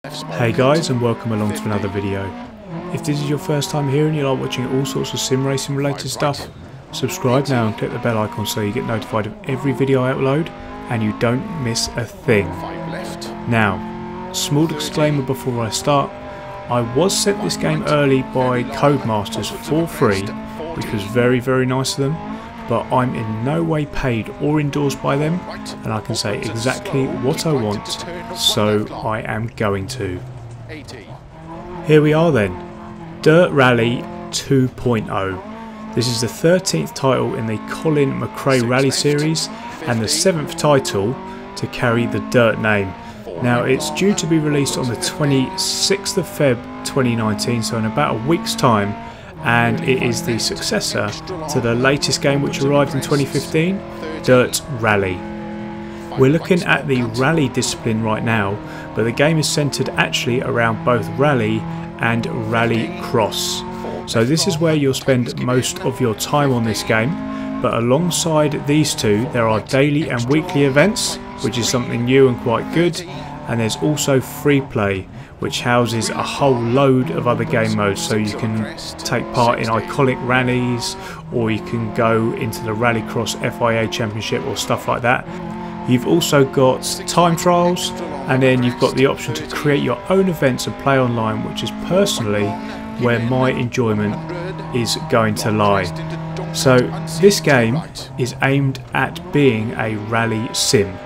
Hey guys, and welcome along to another video. If this is your first time here and you like watching all sorts of sim racing related stuff, subscribe now and click the bell icon so you get notified of every video I upload and you don't miss a thing. Now, small disclaimer before I start, I was sent this game early by Codemasters for free, which was very nice of them, but I'm in no way paid or endorsed by them, and I can say exactly what I want, so I am going to. Here we are then, Dirt Rally 2.0. This is the 13th title in the Colin McRae Rally series and the 7th title to carry the Dirt name. Now it's due to be released on the 26th of Feb 2019, so in about a week's time, and it is the successor to the latest game which arrived in 2015, Dirt Rally. We're looking at the rally discipline right now, but the game is centred actually around both rally and Rallycross. So this is where you'll spend most of your time on this game, but alongside these two there are daily and weekly events, which is something new and quite good, and there's also free play, which houses a whole load of other game modes, so you can take part in iconic rallies, or you can go into the Rallycross FIA Championship or stuff like that. You've also got time trials, and then you've got the option to create your own events and play online, which is personally where my enjoyment is going to lie. So this game is aimed at being a rally sim.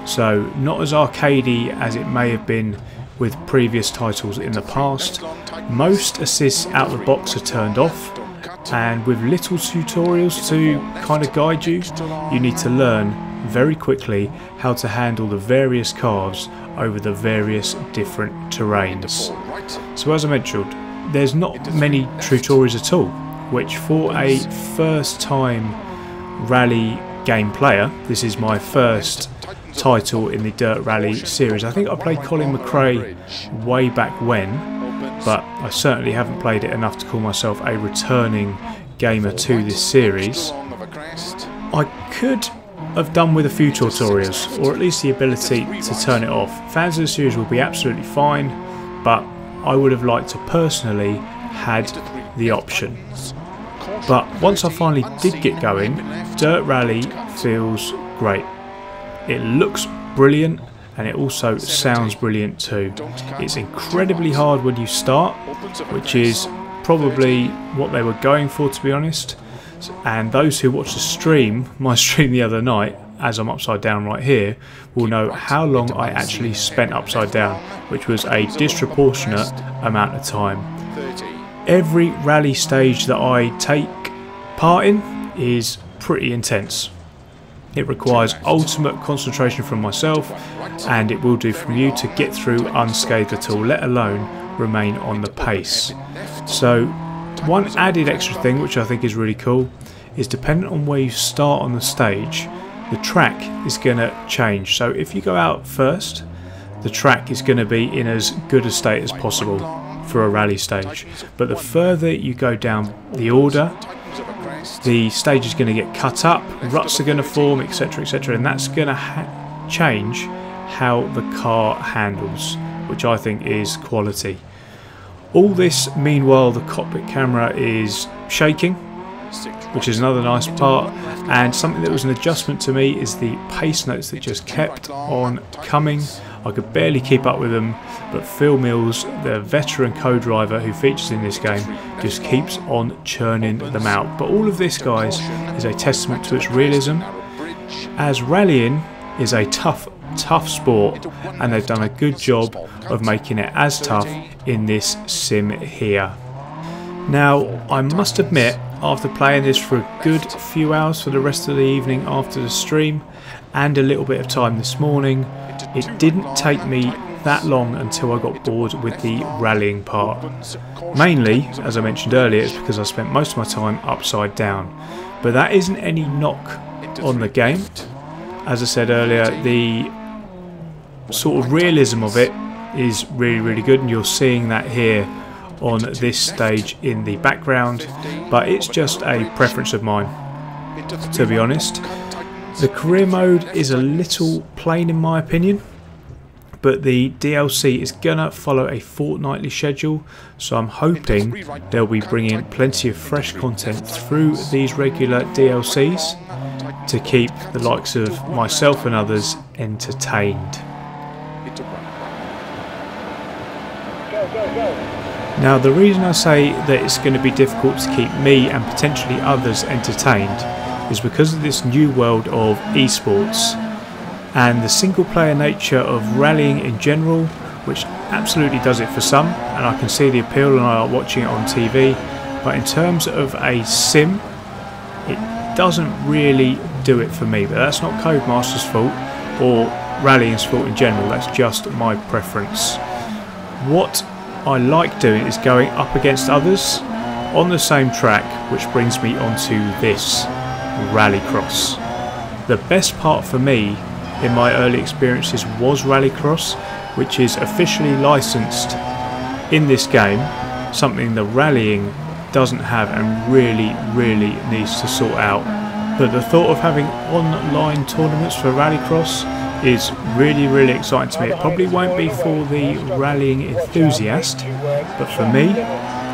So not as arcadey as it may have been with previous titles in the past. Most assists out the box are turned off, and with little tutorials to kind of guide you, you need to learn very quickly how to handle the various cars over the various different terrains. So as I mentioned, there's not many tutorials at all, which for a first time rally game player, this is my first title in the Dirt Rally series. I think I played Colin McRae way back when, but I certainly haven't played it enough to call myself a returning gamer to this series. I could have done with a few tutorials, or at least the ability to turn it off. Fans of the series will be absolutely fine, but I would have liked to personally had the option. But once I finally did get going, Dirt Rally feels great. It looks brilliant, and it also sounds brilliant too. It's incredibly hard when you start, which is probably what they were going for, to be honest. And those who watched the stream, my stream the other night, as I'm upside down right here, will know how long I actually spent upside down, which was a disproportionate amount of time. Every rally stage that I take part in is pretty intense. It requires ultimate concentration from myself, and it will do from you to get through unscathed at all, let alone remain on the pace. So one added extra thing which I think is really cool is, depending on where you start on the stage, the track is going to change. So if you go out first, the track is going to be in as good a state as possible for a rally stage, but the further you go down the order, the stage is going to get cut up, ruts are going to form, etc, and that's going to change how the car handles, which I think is quality. All this meanwhile, the cockpit camera is shaking, which is another nice part, and something that was an adjustment to me is the pace notes that just kept on coming. I could barely keep up with them, but Phil Mills, the veteran co-driver who features in this game, just keeps on churning them out. But all of this, guys, is a testament to its realism, as rallying is a tough sport, and they've done a good job of making it as tough in this sim here. Now, I must admit, after playing this for a good few hours for the rest of the evening after the stream, and a little bit of time this morning, it didn't take me that long until I got bored with the rallying part. Mainly, as I mentioned earlier, it's because I spent most of my time upside down. But that isn't any knock on the game. As I said earlier, the sort of realism of it is really good, and you're seeing that here on this stage in the background, but it's just a preference of mine, to be honest. The career mode is a little plain in my opinion. but the DLC is gonna follow a fortnightly schedule, so I'm hoping they'll be bringing plenty of fresh content through these regular DLCs to keep the likes of myself and others entertained. Now, the reason I say that it's going to be difficult to keep me and potentially others entertained is because of this new world of esports and the single player nature of rallying in general, which absolutely does it for some, and I can see the appeal and I are watching it on TV, but in terms of a sim, it doesn't really do it for me. But that's not Codemaster's fault or rallying's fault in general, that's just my preference. What I like doing is going up against others on the same track, which brings me onto this Rallycross. The best part for me in my early experiences was Rallycross, which is officially licensed in this game, something the rallying doesn't have and really needs to sort out. But the thought of having online tournaments for Rallycross is really exciting to me. It probably won't be for the rallying enthusiast, but for me,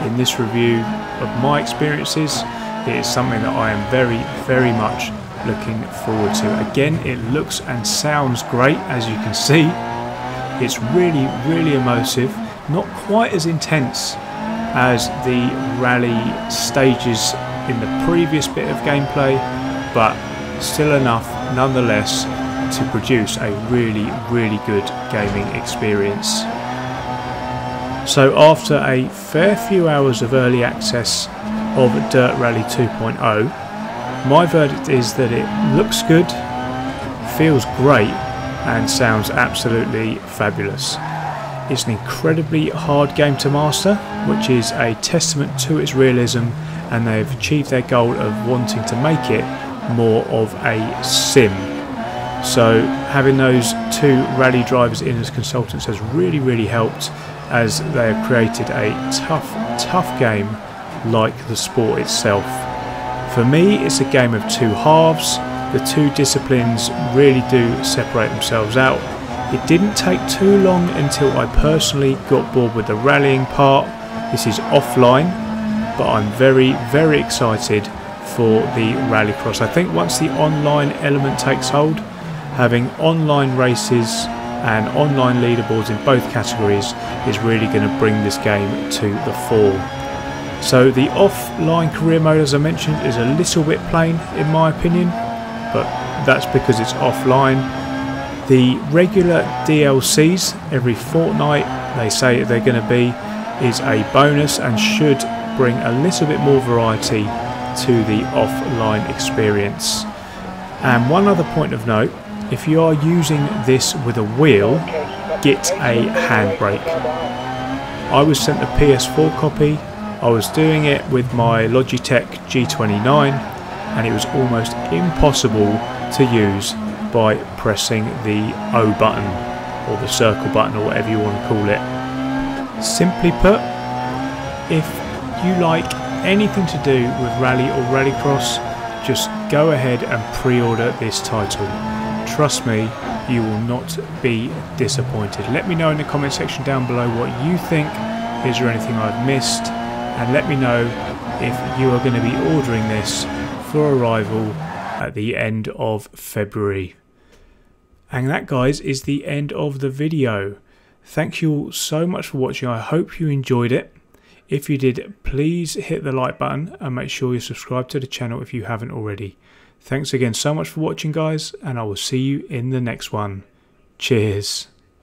in this review of my experiences, it is something that I am very much looking forward to. Again, it looks and sounds great, as you can see. It's really immersive, not quite as intense as the rally stages in the previous bit of gameplay, but still enough nonetheless to produce a really good gaming experience. So after a fair few hours of early access of Dirt Rally 2.0, my verdict is that it looks good, feels great and sounds absolutely fabulous. It's an incredibly hard game to master, which is a testament to its realism, and they've achieved their goal of wanting to make it more of a sim. So having those two rally drivers in as consultants has really helped, as they have created a tough game like the sport itself. For me, it's a game of two halves. The two disciplines really do separate themselves out. It didn't take too long until I personally got bored with the rallying part. This is offline, but I'm very excited for the Rallycross. I think once the online element takes hold, having online races and online leaderboards in both categories is really going to bring this game to the fore. So the offline career mode, as I mentioned, is a little bit plain in my opinion, but that's because it's offline. The regular DLCs every fortnight, they say they're going to be, is a bonus and should bring a little bit more variety to the offline experience. And one other point of note, if you are using this with a wheel, get a handbrake. I was sent a PS4 copy. I was doing it with my Logitech G29 and it was almost impossible to use by pressing the O button or the circle button or whatever you want to call it. Simply put, if you like anything to do with rally or rallycross, just go ahead and pre-order this title. Trust me, you will not be disappointed. Let me know in the comment section down below what you think. Is there anything I've missed? And let me know if you are going to be ordering this for arrival at the end of February. And that, guys, is the end of the video. Thank you all so much for watching. I hope you enjoyed it. If you did, please hit the like button and make sure you subscribe to the channel if you haven't already. Thanks again so much for watching, guys, and I will see you in the next one. Cheers.